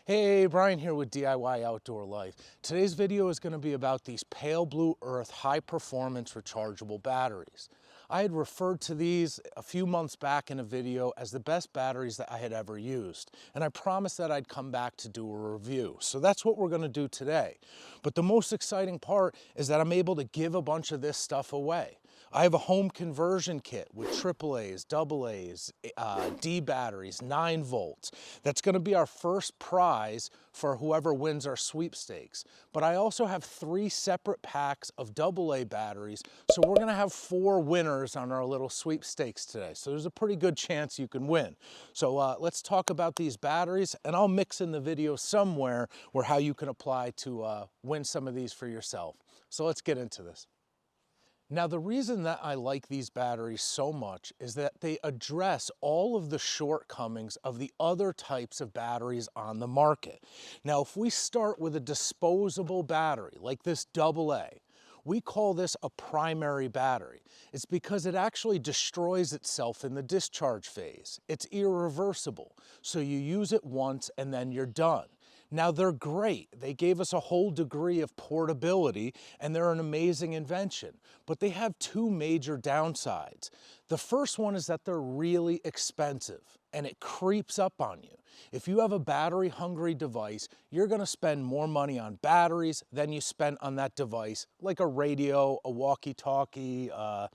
Hey, Brian here with DIY Outdoor Life. Today's video is going to be about these Pale Blue Earth high performance rechargeable batteries. I had referred to these a few months back in a video as the best batteries that I had ever used, and I promised that I'd come back to do a review. So that's what we're going to do today. But the most exciting part is that I'm able to give a bunch of this stuff away. I have a home conversion kit with AAAs, AA's, D batteries, 9 volts. That's going to be our first prize for whoever wins our sweepstakes. But I also have 3 separate packs of AA batteries, so we're going to have 4 winners on our little sweepstakes today. So there's a pretty good chance you can win. So let's talk about these batteries, and I'll mix in the video somewhere where how you can apply to win some of these for yourself. So let's get into this. Now, the reason that I like these batteries so much is that they address all of the shortcomings of the other types of batteries on the market. Now, if we start with a disposable battery like this AA, we call this a primary battery. It's because it actually destroys itself in the discharge phase. It's irreversible, so you use it once and then you're done. Now, they're great. They gave us a whole degree of portability, and they're an amazing invention. But they have 2 major downsides. The first one is that they're really expensive, and it creeps up on you. If you have a battery-hungry device, you're going to spend more money on batteries than you spend on that device, like a radio, a walkie-talkie, a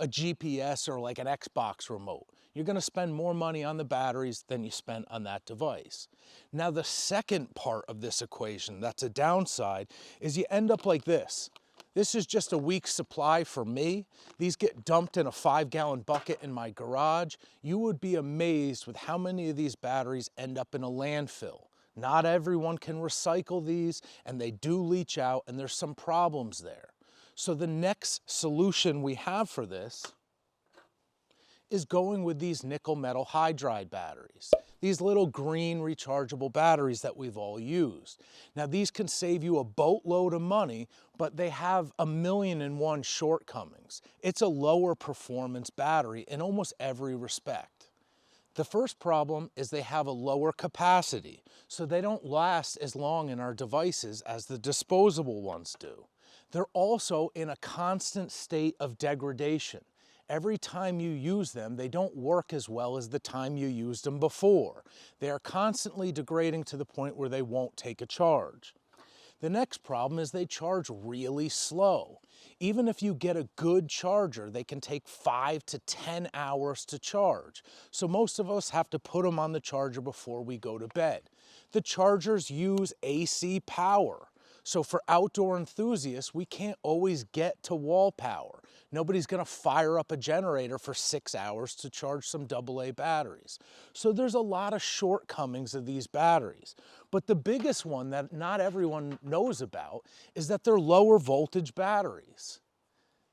GPS, or like an Xbox remote. You're going to spend more money on the batteries than you spend on that device. Now, the second part of this equation that's a downside is you end up like this. This is just a week's supply for me. These get dumped in a 5-gallon bucket in my garage. You would be amazed with how many of these batteries end up in a landfill. Not everyone can recycle these, and they do leach out, and there's some problems there. So the next solution we have for this is going with these nickel metal hydride batteries. These little green rechargeable batteries that we've all used. Now, these can save you a boatload of money, but they have 1,000,001 shortcomings. It's a lower performance battery in almost every respect. The first problem is they have a lower capacity, so they don't last as long in our devices as the disposable ones do. They're also in a constant state of degradation. Every time you use them, they don't work as well as the time you used them before. They are constantly degrading to the point where they won't take a charge. The next problem is they charge really slow. Even if you get a good charger, they can take 5 to 10 hours to charge. So most of us have to put them on the charger before we go to bed. The chargers use AC power. So for outdoor enthusiasts, we can't always get to wall power. Nobody's going to fire up a generator for 6 hours to charge some AA batteries. So there's a lot of shortcomings of these batteries. But the biggest one that not everyone knows about is that they're lower voltage batteries.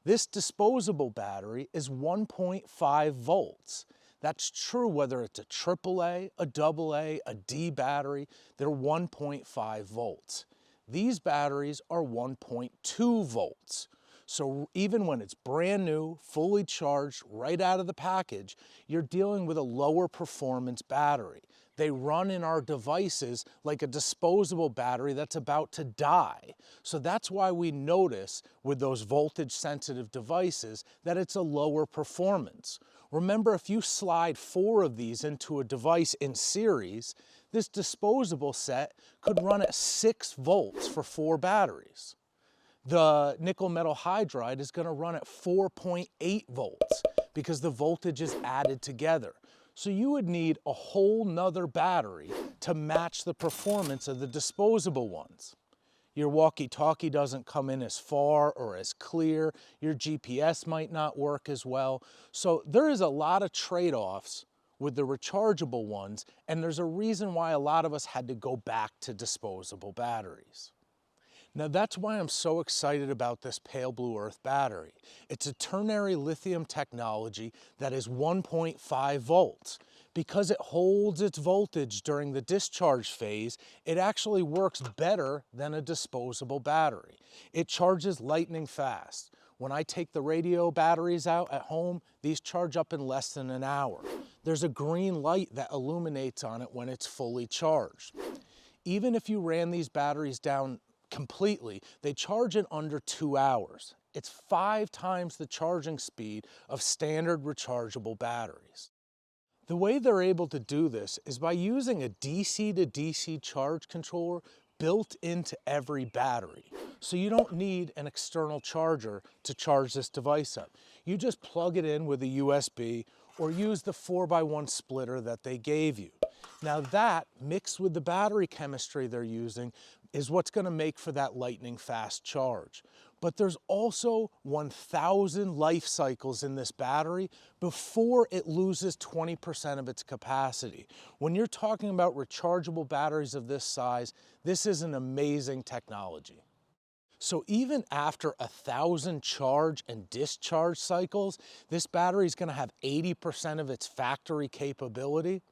This disposable battery is 1.5 volts. That's true whether it's a AAA, a AA, a D battery, they're 1.5 volts. These batteries are 1.2 volts. So even when it's brand new, fully charged, right out of the package, you're dealing with a lower performance battery. They run in our devices like a disposable battery that's about to die. So that's why we notice with those voltage sensitive devices that it's a lower performance. Remember, if you slide 4 of these into a device in series, this disposable set could run at 6 volts for 4 batteries. The nickel metal hydride is going to run at 4.8 volts because the voltage is added together. So you would need a whole nother battery to match the performance of the disposable ones. Your walkie-talkie doesn't come in as far or as clear. Your GPS might not work as well. So there is a lot of trade-offs with the rechargeable ones, and there's a reason why a lot of us had to go back to disposable batteries. Now, that's why I'm so excited about this Pale Blue Earth battery. It's a ternary lithium technology that is 1.5 volts. Because it holds its voltage during the discharge phase, it actually works better than a disposable battery. It charges lightning fast. When I take the radio batteries out at home, these charge up in less than an hour. There's a green light that illuminates on it when it's fully charged. Even if you ran these batteries down completely, they charge in under 2 hours. It's 5 times the charging speed of standard rechargeable batteries. The way they're able to do this is by using a DC to DC charge controller built into every battery. So you don't need an external charger to charge this device up. You just plug it in with a USB or use the 4x1 splitter that they gave you. Now that, mixed with the battery chemistry they're using, is what's going to make for that lightning fast charge. But there's also 1,000 life cycles in this battery before it loses 20% of its capacity. When you're talking about rechargeable batteries of this size, this is an amazing technology. So even after 1,000 charge and discharge cycles, this battery is going to have 80% of its factory capability.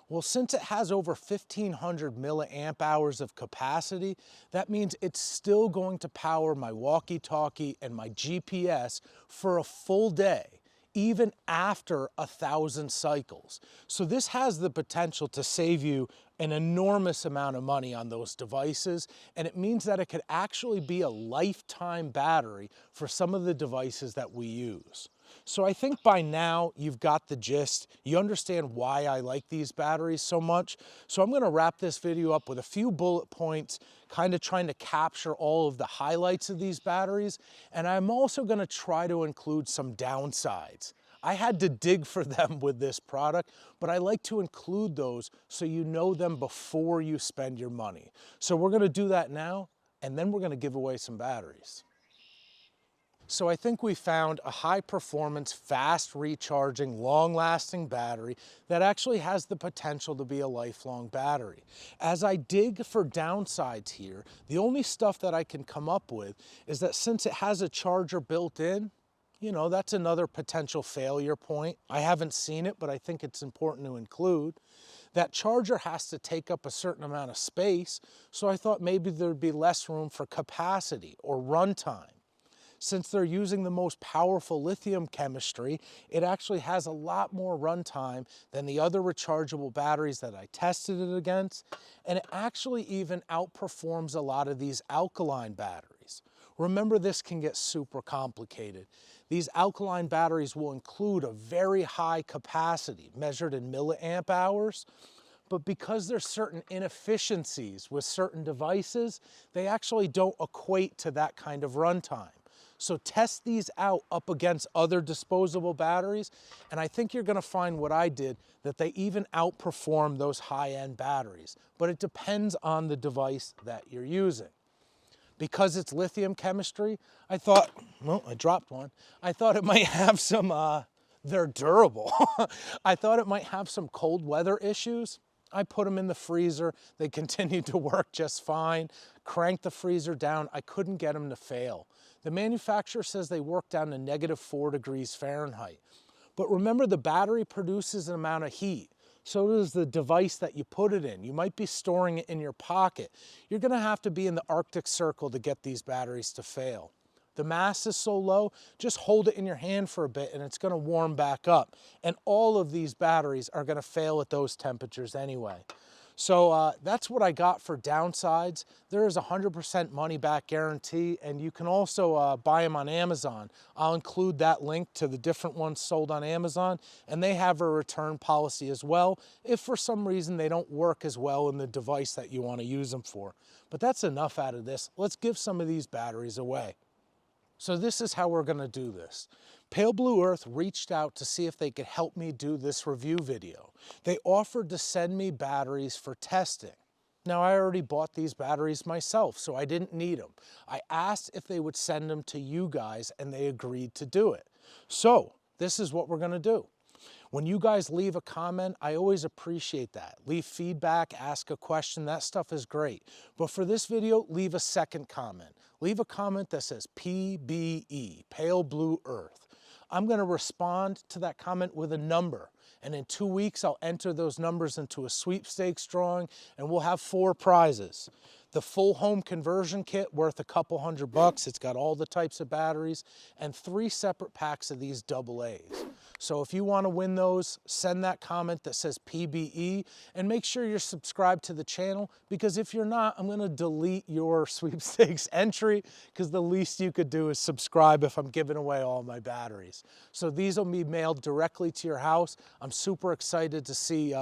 Well, since it has over 1,500 milliamp hours of capacity, that means it's still going to power my walkie-talkie and my GPS for a full day, even after 1,000 cycles. So this has the potential to save you an enormous amount of money on those devices, and it means that it could actually be a lifetime battery for some of the devices that we use. So I think by now you've got the gist. You understand why I like these batteries so much. So I'm going to wrap this video up with a few bullet points, kind of trying to capture all of the highlights of these batteries. And I'm also going to try to include some downsides. I had to dig for them with this product, but I like to include those so you know them before you spend your money. So we're going to do that now, and then we're going to give away some batteries. So I think we found a high-performance, fast recharging, long-lasting battery that actually has the potential to be a lifelong battery. As I dig for downsides here, the only stuff that I can come up with is that since it has a charger built in, you know, that's another potential failure point. I haven't seen it, but I think it's important to include. That charger has to take up a certain amount of space, so I thought maybe there'd be less room for capacity or runtime. Since they're using the most powerful lithium chemistry, it actually has a lot more runtime than the other rechargeable batteries that I tested it against, and it actually even outperforms a lot of these alkaline batteries. Remember, this can get super complicated. These alkaline batteries will include a very high capacity, measured in milliamp hours, but because there's certain inefficiencies with certain devices, they actually don't equate to that kind of runtime. So test these out up against other disposable batteries, and I think you're going to find what I did, that they even outperform those high-end batteries. But it depends on the device that you're using. Because it's lithium chemistry, I thought, well, I dropped one. I thought it might have some, they're durable. I thought it might have some cold weather issues. I put them in the freezer. They continued to work just fine. Cranked the freezer down. I couldn't get them to fail. The manufacturer says they work down to -4 degrees Fahrenheit. But remember, the battery produces an amount of heat. So does the device that you put it in. You might be storing it in your pocket. You're going to have to be in the Arctic Circle to get these batteries to fail. The mass is so low, just hold it in your hand for a bit and it's going to warm back up. And all of these batteries are going to fail at those temperatures anyway. So that's what I got for downsides. There is a 100% money back guarantee, and you can also buy them on Amazon. I'll include that link to the different ones sold on Amazon, and they have a return policy as well if for some reason they don't work as well in the device that you want to use them for. But that's enough out of this. Let's give some of these batteries away. So this is how we're going to do this. Pale Blue Earth reached out to see if they could help me do this review video. They offered to send me batteries for testing. Now, I already bought these batteries myself, so I didn't need them. I asked if they would send them to you guys, and they agreed to do it. So this is what we're going to do. When you guys leave a comment, I always appreciate that. Leave feedback, ask a question, that stuff is great. But for this video, leave a second comment. Leave a comment that says PBE, Pale Blue Earth. I'm going to respond to that comment with a number. And in 2 weeks, I'll enter those numbers into a sweepstakes drawing, and we'll have 4 prizes. The full home conversion kit worth a couple $100. It's got all the types of batteries, and 3 separate packs of these AA's. So if you want to win those, send that comment that says PBE, and make sure you're subscribed to the channel, because if you're not, I'm going to delete your sweepstakes entry, because the least you could do is subscribe if I'm giving away all my batteries. So these will be mailed directly to your house. I'm super excited to see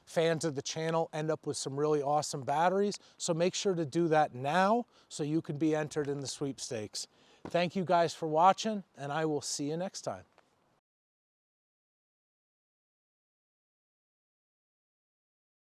fans of the channel end up with some really awesome batteries. So make sure to do that now so you can be entered in the sweepstakes. Thank you guys for watching, and I will see you next time.